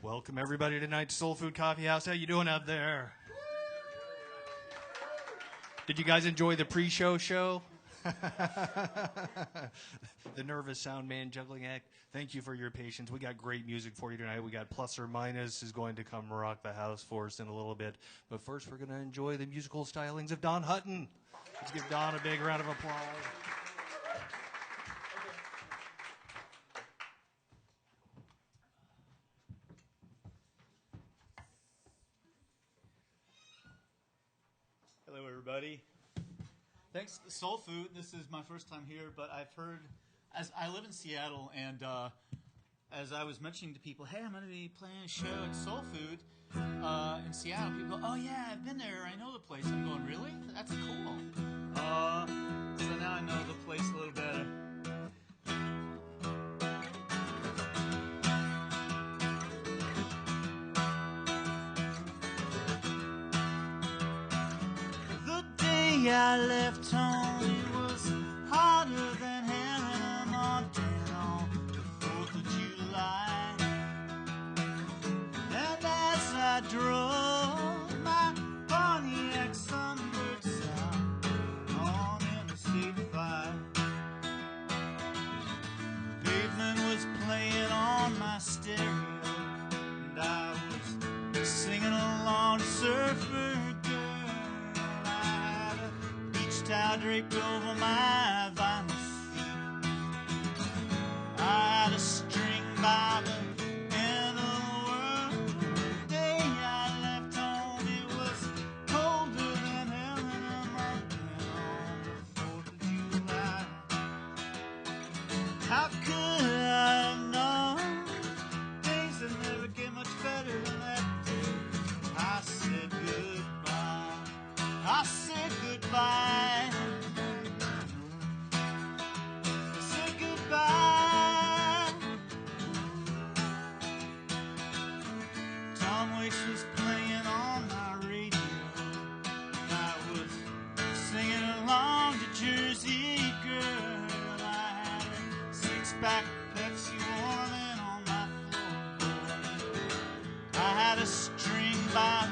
Welcome everybody tonight to Soul Food Coffee House. How you doing out there? Did you guys enjoy the pre-show show? The nervous sound man juggling act. Thank you for your patience. We got great music for you tonight. We got Plus or Minus is going to come rock the house for us in a little bit. But first we're going to enjoy the musical stylings of Don Hutton. Let's give Don a big round of applause. Hello, everybody. Thanks, Soul Food. This is my first time here, but I've heard, as I live in Seattle, and as I was mentioning to people, hey, I'm going to be playing a show at Soul Food in Seattle. People go, oh yeah, I've been there. I know the place. I'm going, really? That's cool. So now I know the place a little better. I left home, it was hotter than hell in Montana on the 4th of July. And as I drove my Pontiac Sunbird south on Interstate 5, pavement was playing on my stereo, and I was singing along to Surfer towel draped over my vinyl seat. I had a string by the end of the world. The day I left home, it was colder than hell in Montana on the 4th of July. How could I have known things would never get much better than that day? I said goodbye. I said goodbye. Back Pepsi warming on my floor. I had a string by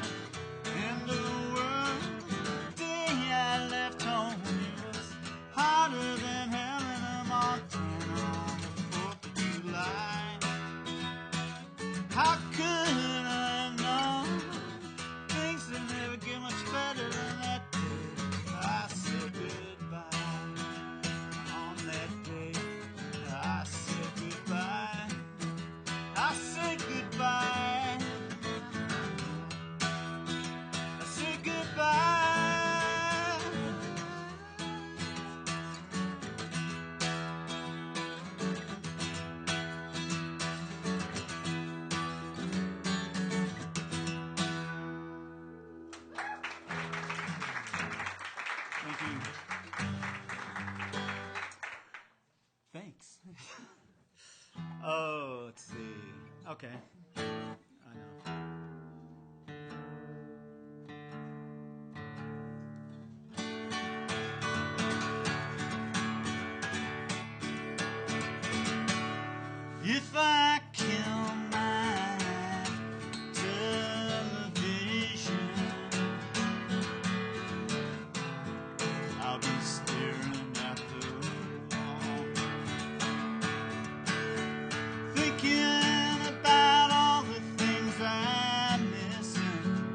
the end of the world. The day I left home, it was hotter than hell in Montana on the 4th of July. How could I have known things would never get much better than that day? I said goodbye on that day. I said goodbye. I said goodbye. I said goodbye. Thank you. Thanks. Oh, let's see. Okay. I know. If I kill my television, I'll be staring at the wall, thinking about all the things I'm missing,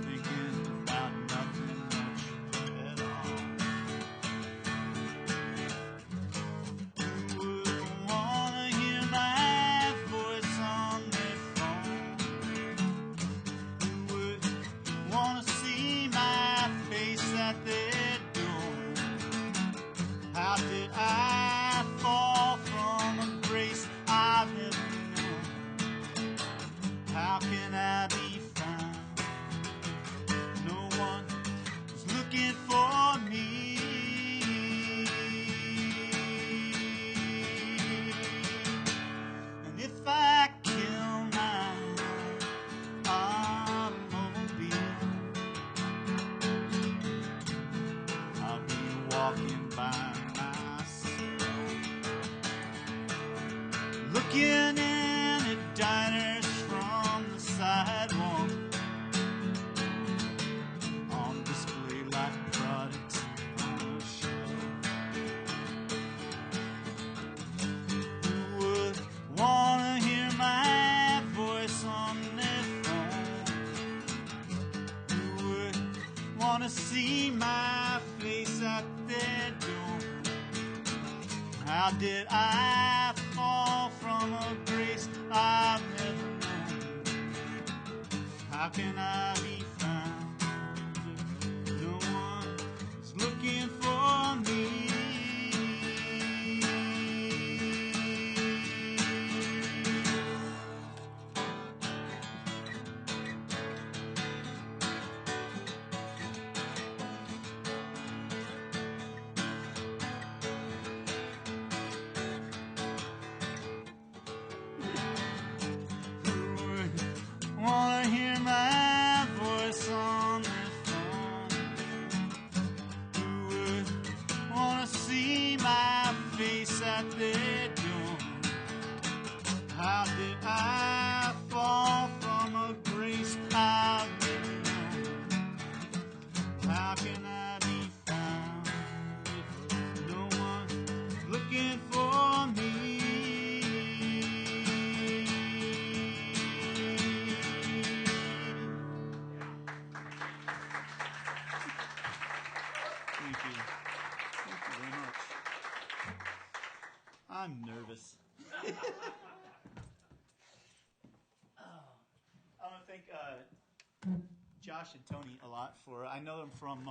thinking about nothing much at all. Who would wanna hear my voice on their phone? Who would wanna see my face at their door? How did I fall from a grace I've never known? How can I be found? No one is looking for me. And if I kill my automobile, I'll be walking by myself, looking in How did I fall from a grace I've never known? How can I be found if no one is looking for me? Wanna hear my voice on the phone? Who would wanna see my face at their door? How did I fall from a grace I've never known? How can I be found if no one's looking for me? Thank you. Thank you very much. I'm nervous. I want to thank Josh and Tony a lot for. I know them from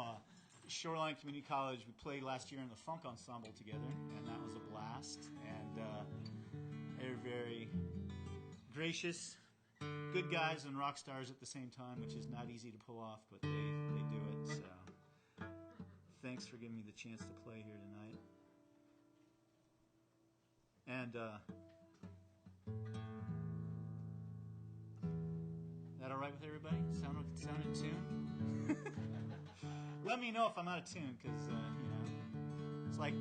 Shoreline Community College. We played last year in the funk ensemble together, and that was a blast. And they're very gracious, good guys and rock stars at the same time, which is not easy to pull off, but they do it. So thanks for giving me the chance to play here tonight. And that all right with everybody? Sound in tune? Let me know if I'm out of tune, because it's like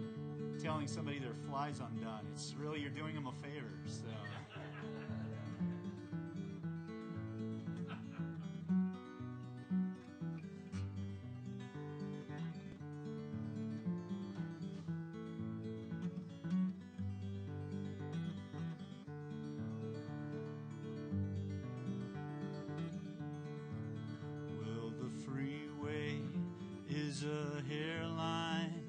telling somebody their fly's undone. It's really, you're doing them a favor. So. A hairline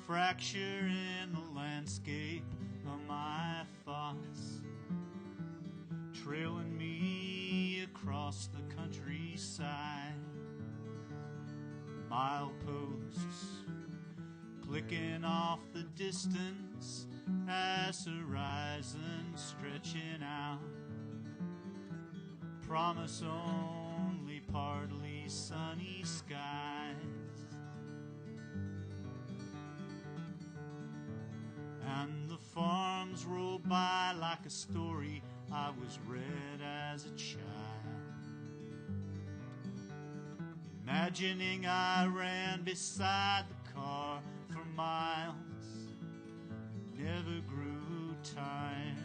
fracture in the landscape of my thoughts, trailing me across the countryside. Mileposts clicking off the distance as horizon stretching out, promise only partly sunny skies. And the farms roll by like a story I was read as a child, imagining I ran beside the car for miles, never grew tired.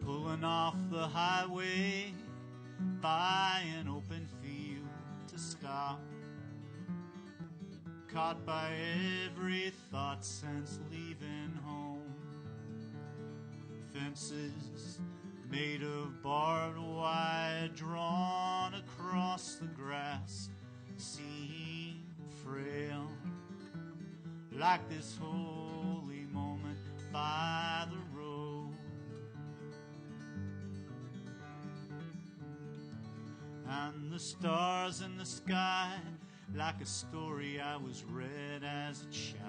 Pulling off the highway by an open field to stop, caught by every thought since leaving home. Fences made of barbed wire drawn across the grass seem frail, like this holy moment by the road. And the stars in the sky, like a story I was read as a child.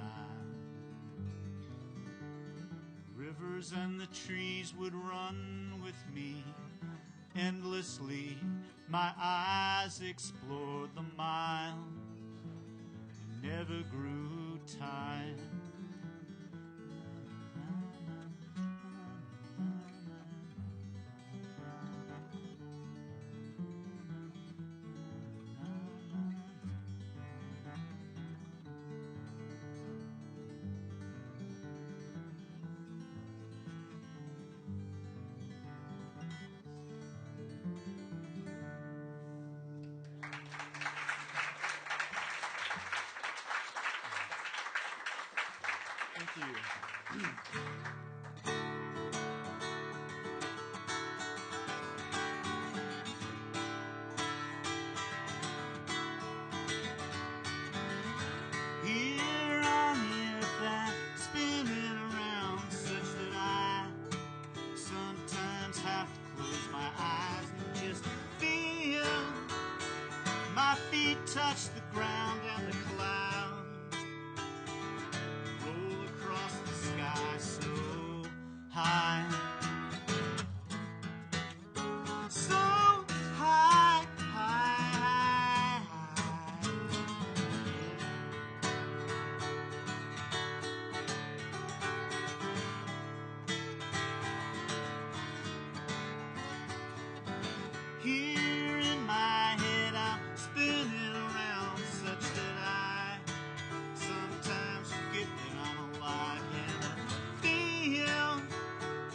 Rivers and the trees would run with me endlessly. My eyes explored the miles and never grew tired. you. Here on the earth I'm spinning around such that I sometimes have to close my eyes and just feel my feet touch the ground and the clouds roll across the sky so high. So high, high, high. Here in my head I'm spinning around such that I sometimes forget that I'm alive and I feel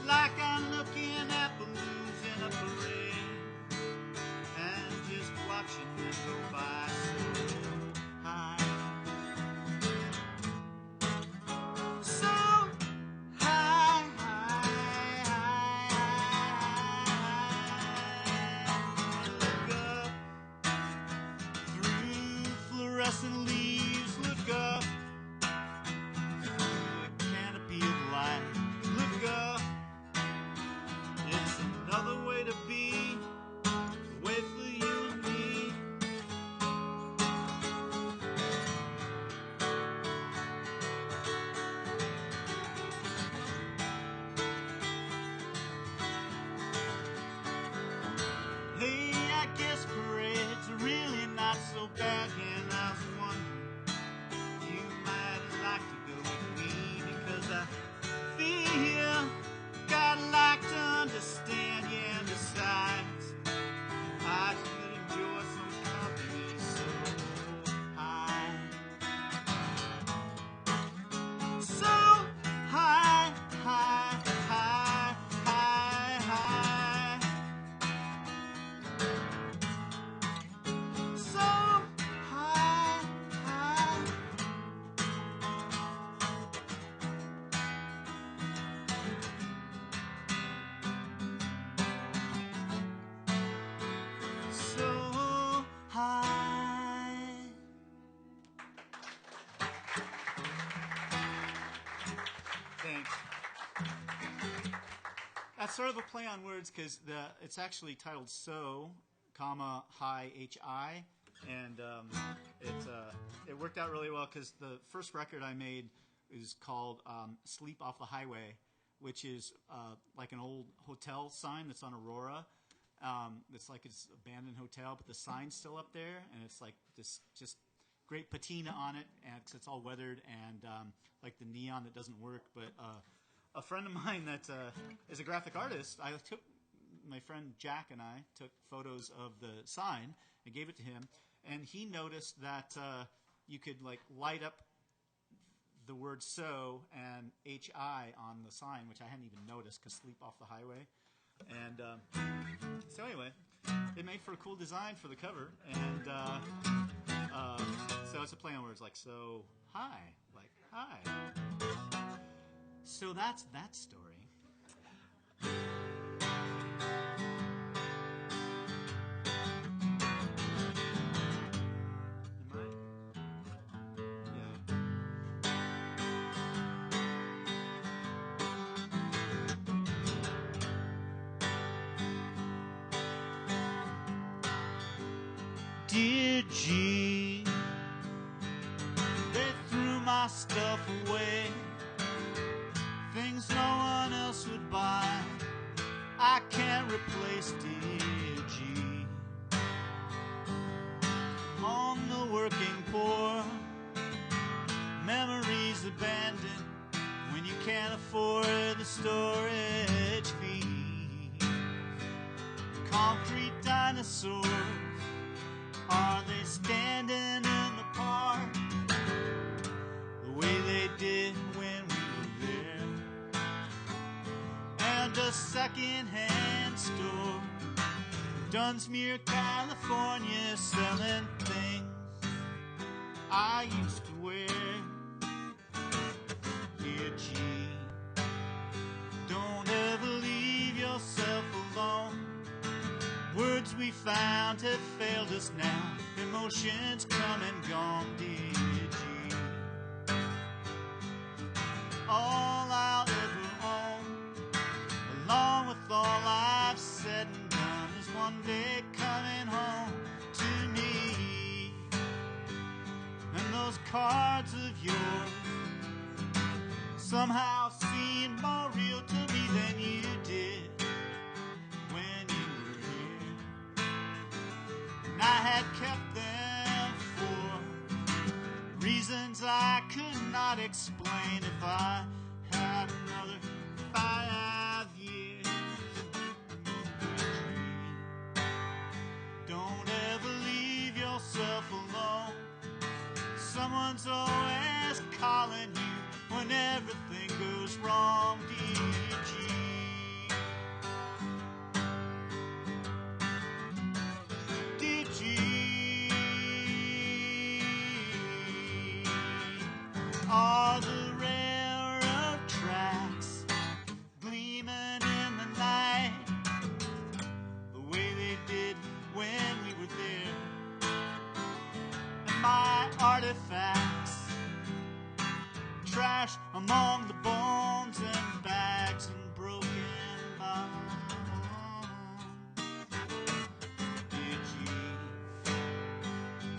like I'm looking at balloons in a parade and just watching them go by so high. So high, high, high. Look up through fluorescent leaves. Look up through a canopy of light. Look up. It's another way to be, a way for you and me. Hey, I guess parades are really not so bad, and I was wondering you might like to go with me because I feel I'd like to understand you, and besides, I could enjoy some company so high. So high, high, high, high, high. So high, high. So high. Thanks. That's sort of a play on words because it's actually titled So, comma, High, H-I, and it worked out really well because the first record I made is called Sleep Off the Highway, which is like an old hotel sign that's on Aurora. It's like it's an abandoned hotel, but the sign's still up there, and it's like this just great patina on it, and it's all weathered and like the neon that doesn't work. But a friend of mine that is a graphic artist, my friend Jack and I took photos of the sign and gave it to him, and he noticed that you could like light up the word "so" and "hi" on the sign, which I hadn't even noticed because sleep off the highway. And so anyway, it made for a cool design for the cover, and so it's a play on words like "so high," like "hi." So that's that story. Dear G, they threw my stuff away, things no one else would buy. I can't replace dear G. Among the working poor, memories abandoned when you can't afford the storage fee. Concrete dinosaurs, are they standing in the park the way they did when we were there? And a second-hand store, Dunsmuir, California, selling things I used to wear. Dear we found have failed us now. Emotions come and gone, did you? All I'll ever own, along with all I've said and done, is one day coming home to me. And those cards of yours somehow seem more real to me than you did when you were here. And I had kept them for reasons I could not explain. If I had another 5 years, don't ever leave yourself alone. Someone's always calling you when everything goes wrong, DG. DG. All the railroad tracks gleaming in the night, the way they did when we were there. And my artifacts, trash among the bones and bags and broken bones. Did you?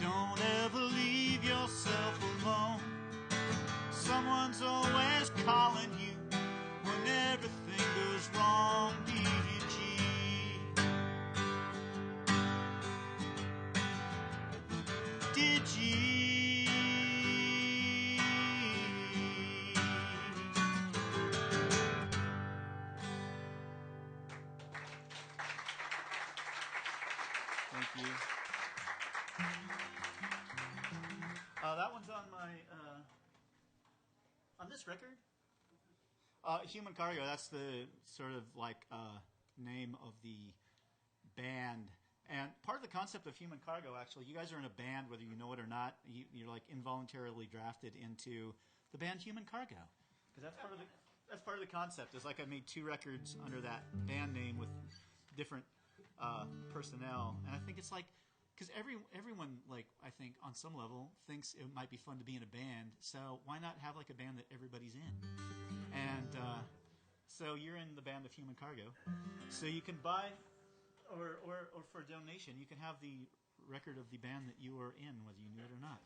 Don't ever leave yourself alone. Someone's always calling you when everything goes wrong. Did you? Did you? Thank you. That one's on my on this record. Human Cargo. That's the sort of like name of the band. And part of the concept of Human Cargo, actually, you guys are in a band, whether you know it or not. You're like involuntarily drafted into the band Human Cargo, because that's part of the concept. It's like I made 2 records under that band name with different personnel, and I think it's like because everyone, like, I think on some level thinks it might be fun to be in a band. So why not have like a band that everybody's in? And so you're in the band of Human Cargo, so you can buy. Or for a donation, you can have the record of the band that you are in, whether you knew it or not.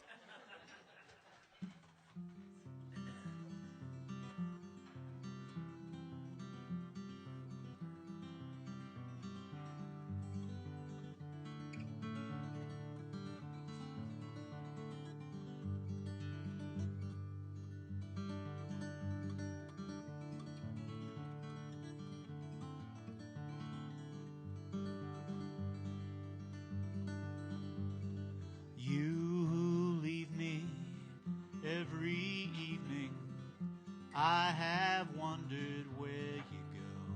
I have wondered where you go,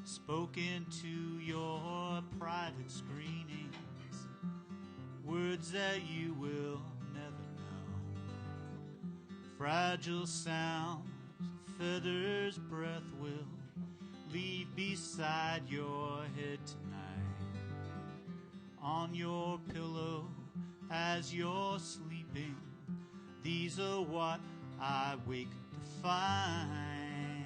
spoken to your private screenings, words that you will never know, fragile sounds, feathers, breath will leave beside your head tonight, on your pillow as you're sleeping. These are what I wake to find.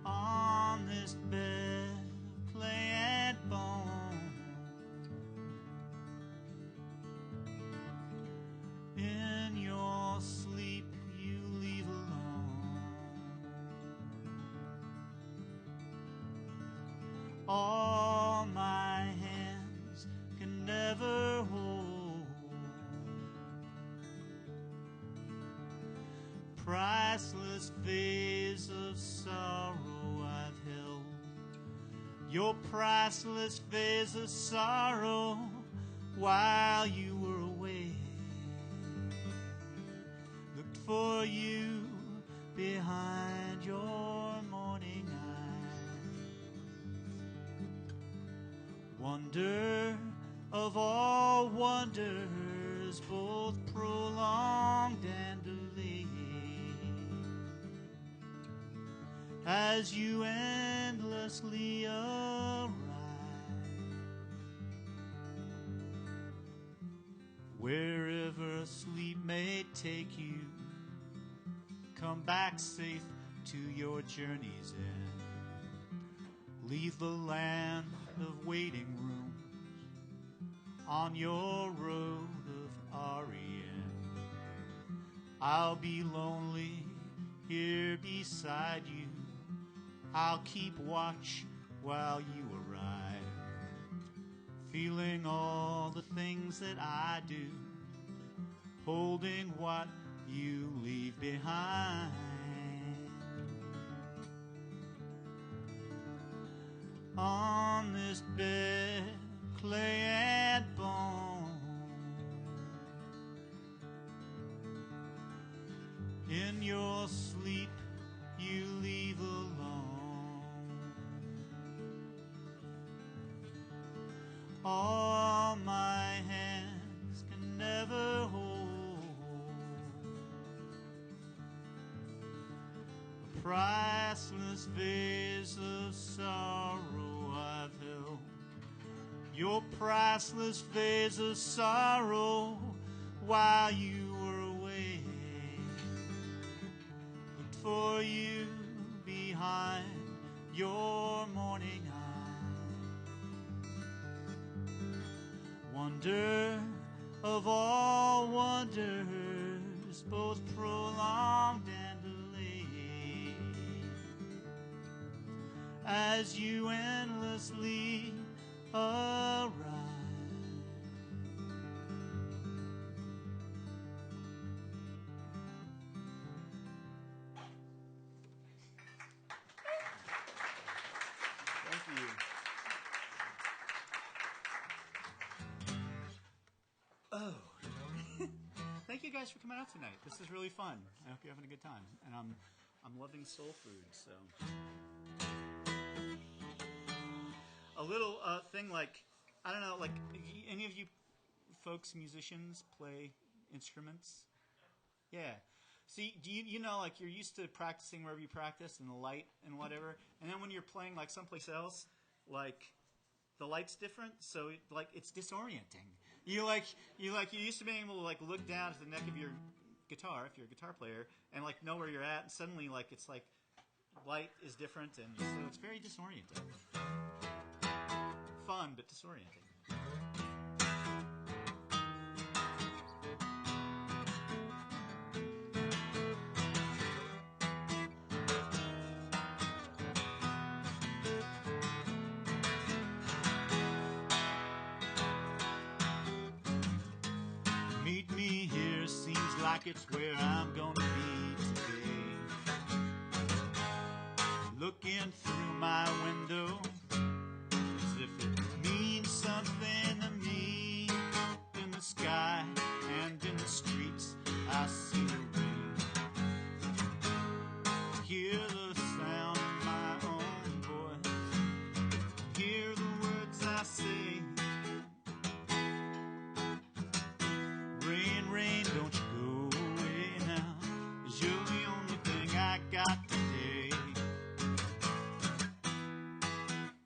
On this bed of clay and bone, in your sleep you leave alone. All my hands can never hold priceless vase of sorrow I've held, your priceless vase of sorrow while you were away. Looked for you behind your morning eyes. Wonder of all wonders, both prolonged and delayed, as you endlessly arrive. Wherever sleep may take you, come back safe to your journey's end. Leave the land of waiting rooms on your road of REM. I'll be lonely here beside you. I'll keep watch while you arrive, feeling all the things that I do, holding what you leave behind. On this bed, clay and bone, in your sleep you leave alone. All my hands can never hold a priceless vase of sorrow I've held. Your priceless vase of sorrow while you were away. Looked for you behind your morning eye. Wonder of all wonders, both prolonged and delayed, as you endlessly arrive. Thank you. Oh. Thank you guys for coming out tonight. This is really fun. I hope you're having a good time. And I'm loving soul food, so. A little thing like, I don't know, like any of you folks, musicians, play instruments? Yeah. See, do you know, like you're used to practicing wherever you practice and the light and whatever, and then when you're playing like someplace else, like the light's different, so like it's disorienting. You used to being able to like look down at the neck of your guitar if you're a guitar player and like know where you're at, and suddenly like it's like light is different, and so it's very disorienting. Fun but disorienting. Meet me here, seems like it's where I'm gonna be today. Looking through my window as if it means something to me. In the sky and in the streets I see the rain. Hear the sound of my own voice, hear the words I say. Rain, rain, don't you go away now, 'cause you're the only thing I got today.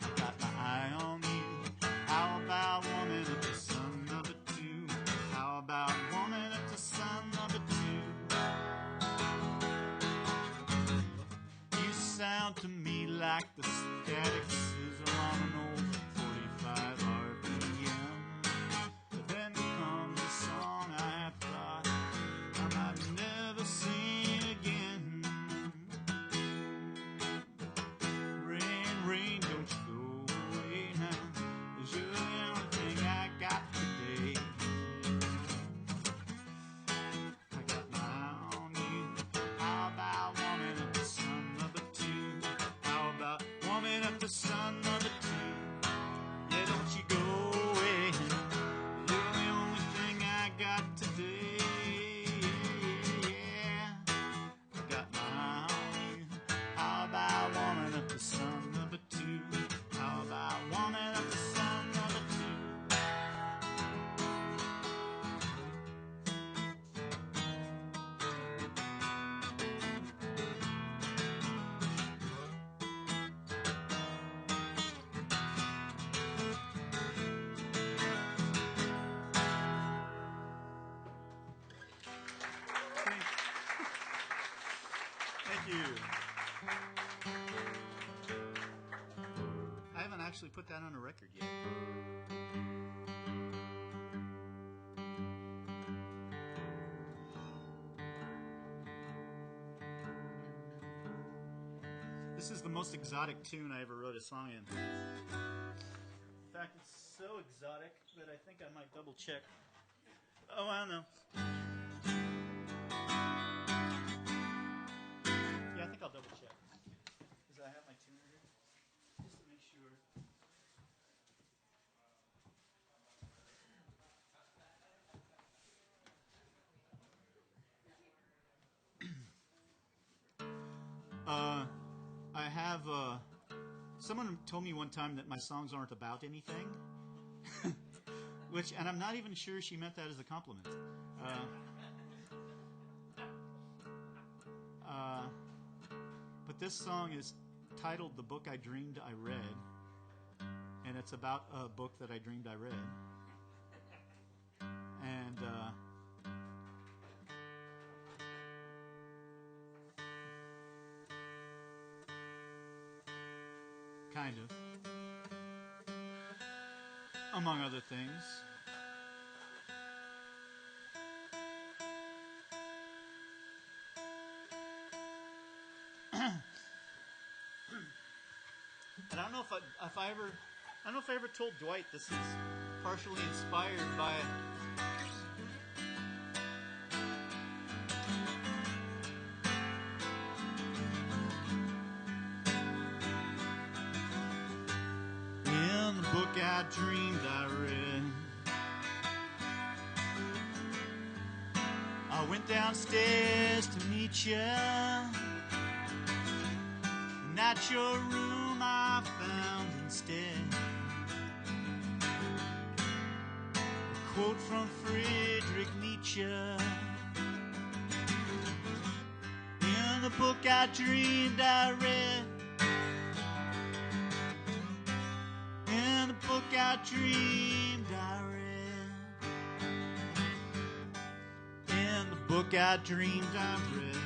I got my eye on you. How about warming up the sun number two? How about warming up the sun number two? You sound to me like the static sizzle on an old 45 RPM. But then comes a song I thought I might never sing again. Rain, rain, don't you go away now, 'cause you're the only thing I got today. I got my eye on you. How about warming up the sun number two? How about warming up the sun number two? Yeah, don't you go away. You're the only thing I got today. Yeah, yeah, yeah. I got my eye on you. How about warming up the sun number two? How about warming up the sun number two? you. I haven't actually put that on a record yet. This is the most exotic tune I ever wrote a song in. In fact, it's so exotic that I think I might double check. Oh, I don't know. Yeah, I think I'll double check. Because I have my tuner here. Just to make sure. I have, someone told me one time that my songs aren't about anything. And I'm not even sure she meant that as a compliment. But this song is titled The Book I Dreamed I Read. And it's about a book that I dreamed I read. And, kind of. Among other things. And I don't know if I ever told Dwight this is partially inspired by in the book I dreamed I read. I went downstairs to meet you, and at your room I found instead a quote from Friedrich Nietzsche. In the book I dreamed I read, in the book I dreamed I read, in the book I dreamed I read,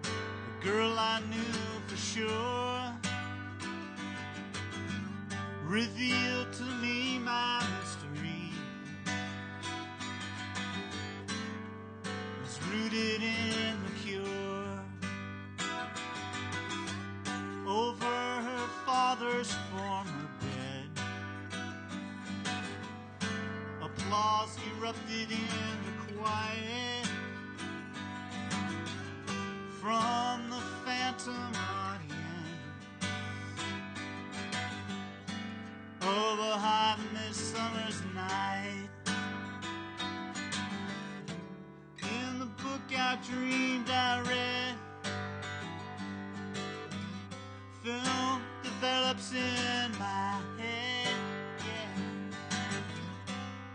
the girl I knew for sure revealed to me my mystery, was rooted in the cure over her father's former bed. Applause erupted in the quiet from the phantom audience of a hot midsummer's night. In the book I dreamed I read, film develops in my head, yeah.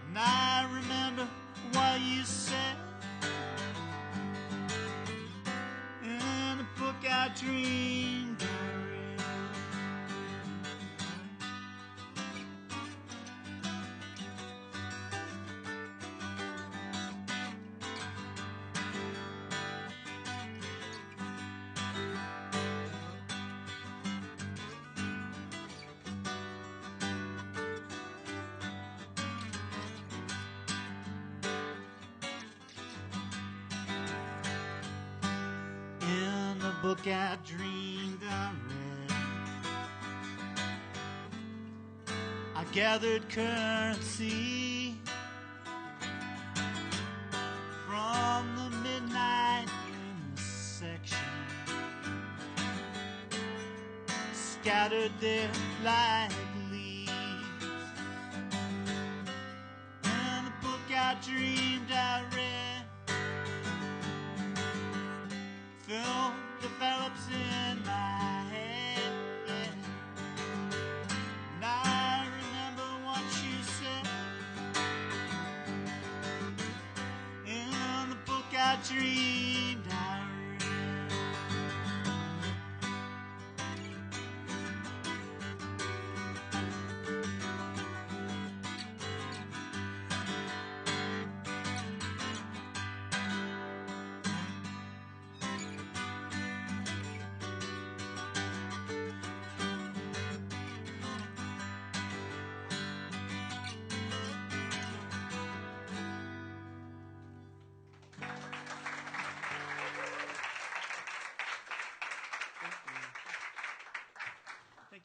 And I remember what you said in the book I dreamed I read. In the book I dreamed I read, I gathered currency from the midnight intersection, scattered there like leaves. In the book I dreamed I read, film develops in my head, yeah. And I remember what you said in the book I dreamed I read.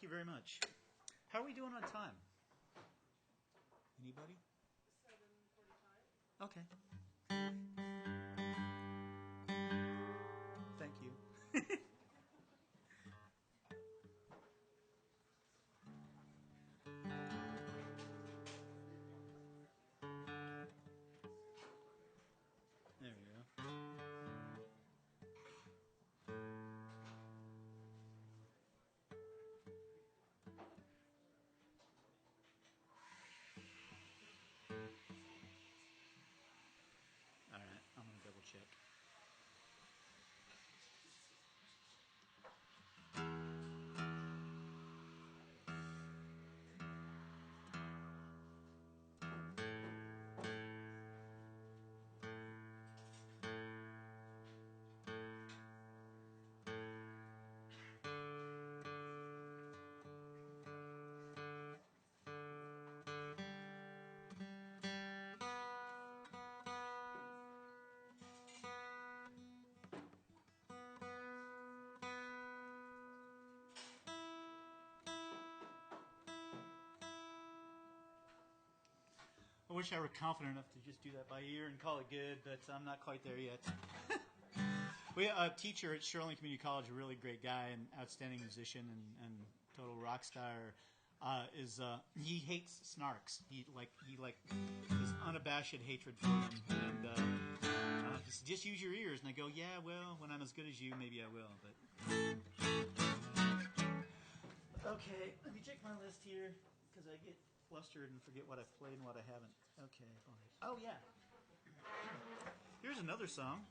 you very much. How are we doing on time? Anybody? 7:45. Okay. Thank you. There we go. All right, I'm going to double check. I wish I were confident enough to just do that by ear and call it good, but I'm not quite there yet. We a teacher at Sterling Community College, a really great guy and outstanding musician and total rock star. He hates snarks. He his unabashed hatred for them. And he said, just use your ears. And I go, yeah, well, when I'm as good as you, maybe I will. But okay, let me check my list here because I get flustered and forget what I've played and what I haven't. Okay. Oh yeah. Here's another song.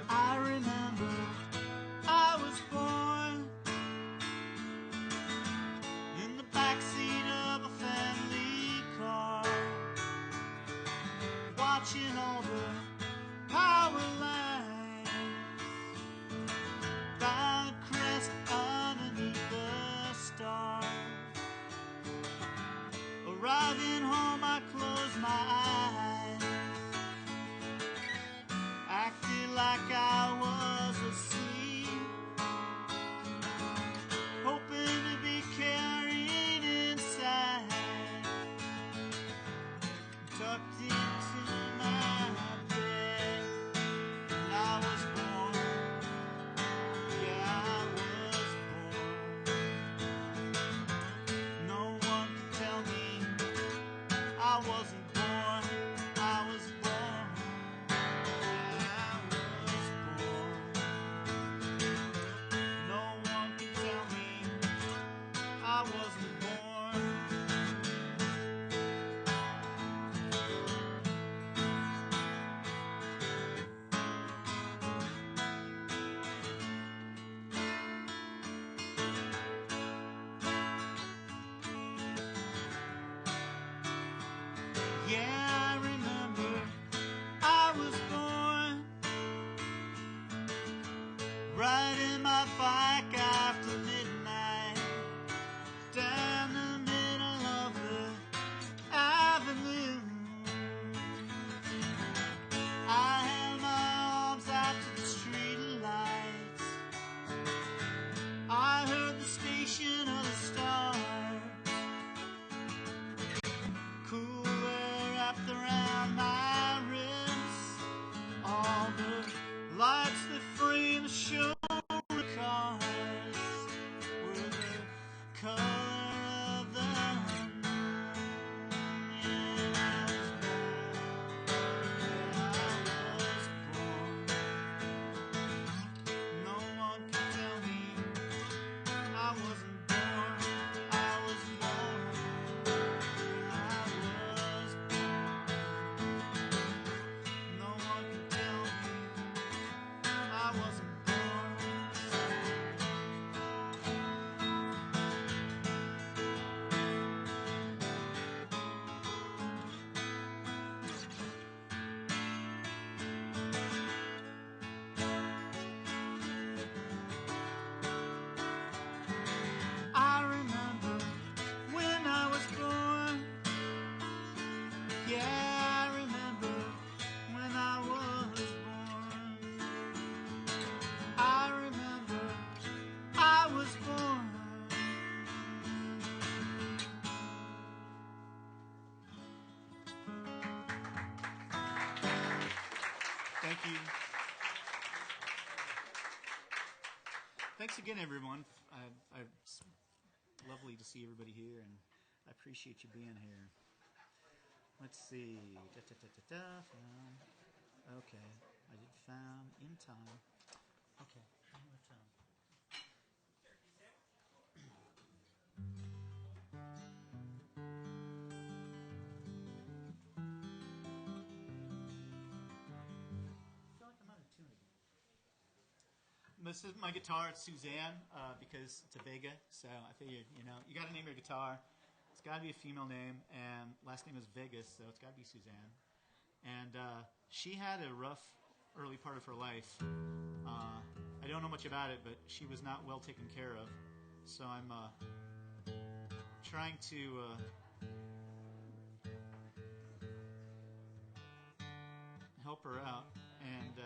I remember I was born in the backseat of a family car, watching all the power lines by the crest underneath the stars. Arriving home, I closed my eyes, acted like I was asleep, hoping to be carried inside, tucked into my bed. And I was born, yeah, I was born. No one could tell me I wasn't born, I was born, yeah, I was born. No one could tell me I wasn't born. Yeah, I remember I was born riding my bike after midnight down the middle of the avenue. I held my arms out to the street lights. I heard the station of the stars. Cool air after Thank you. Thanks again, everyone. It's lovely to see everybody here, and I appreciate you being here. Let's see. Found. Okay. I did found in time. Okay. One more time. I feel like I'm out of tune again. This is my guitar. It's Suzanne because it's a Vega. So I figured, you got to name your guitar. It's got to be a female name, and last name is Vegas, so it's got to be Suzanne. And she had a rough early part of her life. I don't know much about it, but she was not well taken care of. So I'm trying to help her out. And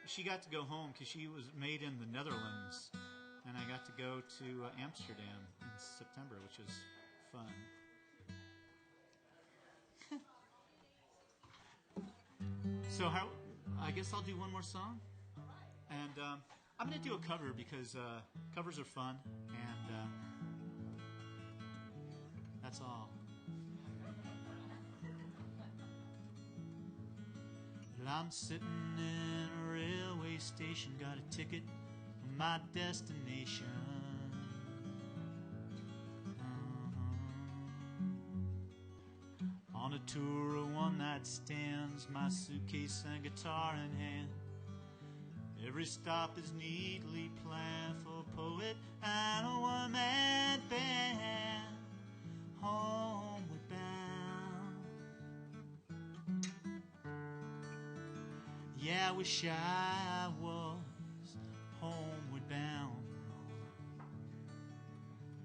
she got to go home because she was made in the Netherlands. And I got to go to Amsterdam in September, which was fun. So I guess I'll do one more song. And I'm going to do a cover because covers are fun. And that's all. Well, I'm sitting in a railway station, got a ticket for my destination. On a tour of one night stands, my suitcase and guitar in hand. Every stop is neatly planned for a poet and a one-man band. Homeward bound. Yeah, I wish I was homeward bound.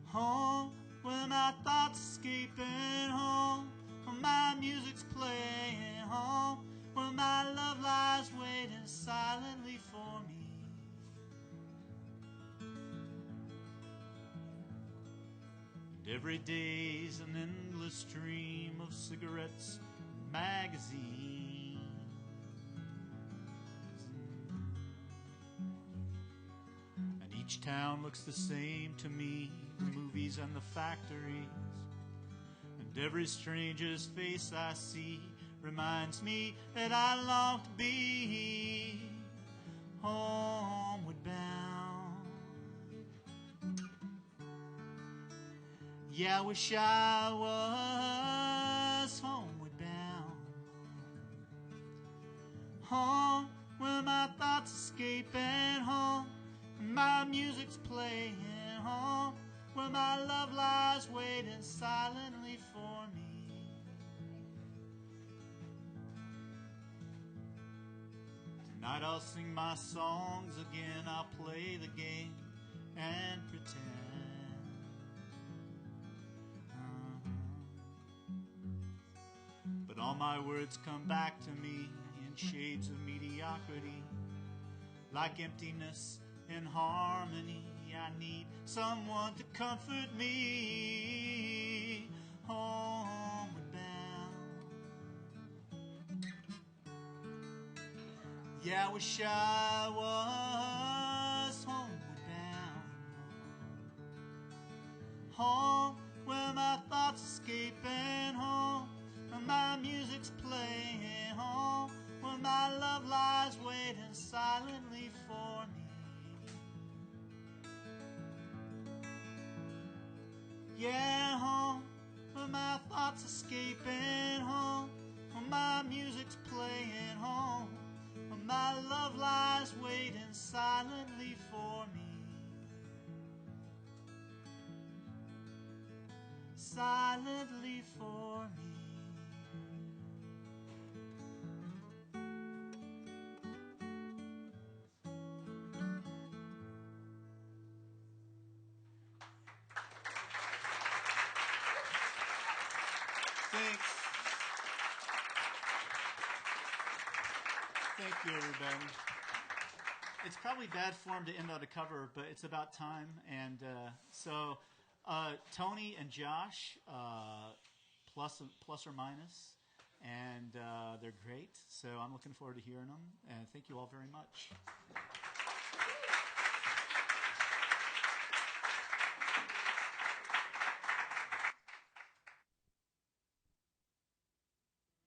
Home where my thoughts escaping, home where my music's playing, home where my love lies waiting silently for me. And every day's an endless stream of cigarettes and magazines. And each town looks the same to me, the movies and the factories. And every stranger's face I see reminds me that I long to be homeward bound. Yeah, I wish I was homeward bound. Home where my thoughts escaping, home where my music's playing, home where my love lies waiting silently for me. Tonight I'll sing my songs again, I'll play the game and pretend. But all my words come back to me in shades of mediocrity, like emptiness and harmony. I need someone to comfort me. Homeward bound. Yeah, I wish I was homeward bound. Home where my thoughts escaping, home where my music's playing, home where my love lies waiting silently for me. Yeah, home where my thoughts escaping, home where my music's playing, home where my love lies waiting silently for me. Silently for me. Thanks. Thank you, everybody. It's probably bad form to end on a cover, but it's about time. And so Tony and Josh, plus or minus, and they're great. So I'm looking forward to hearing them. And thank you all very much.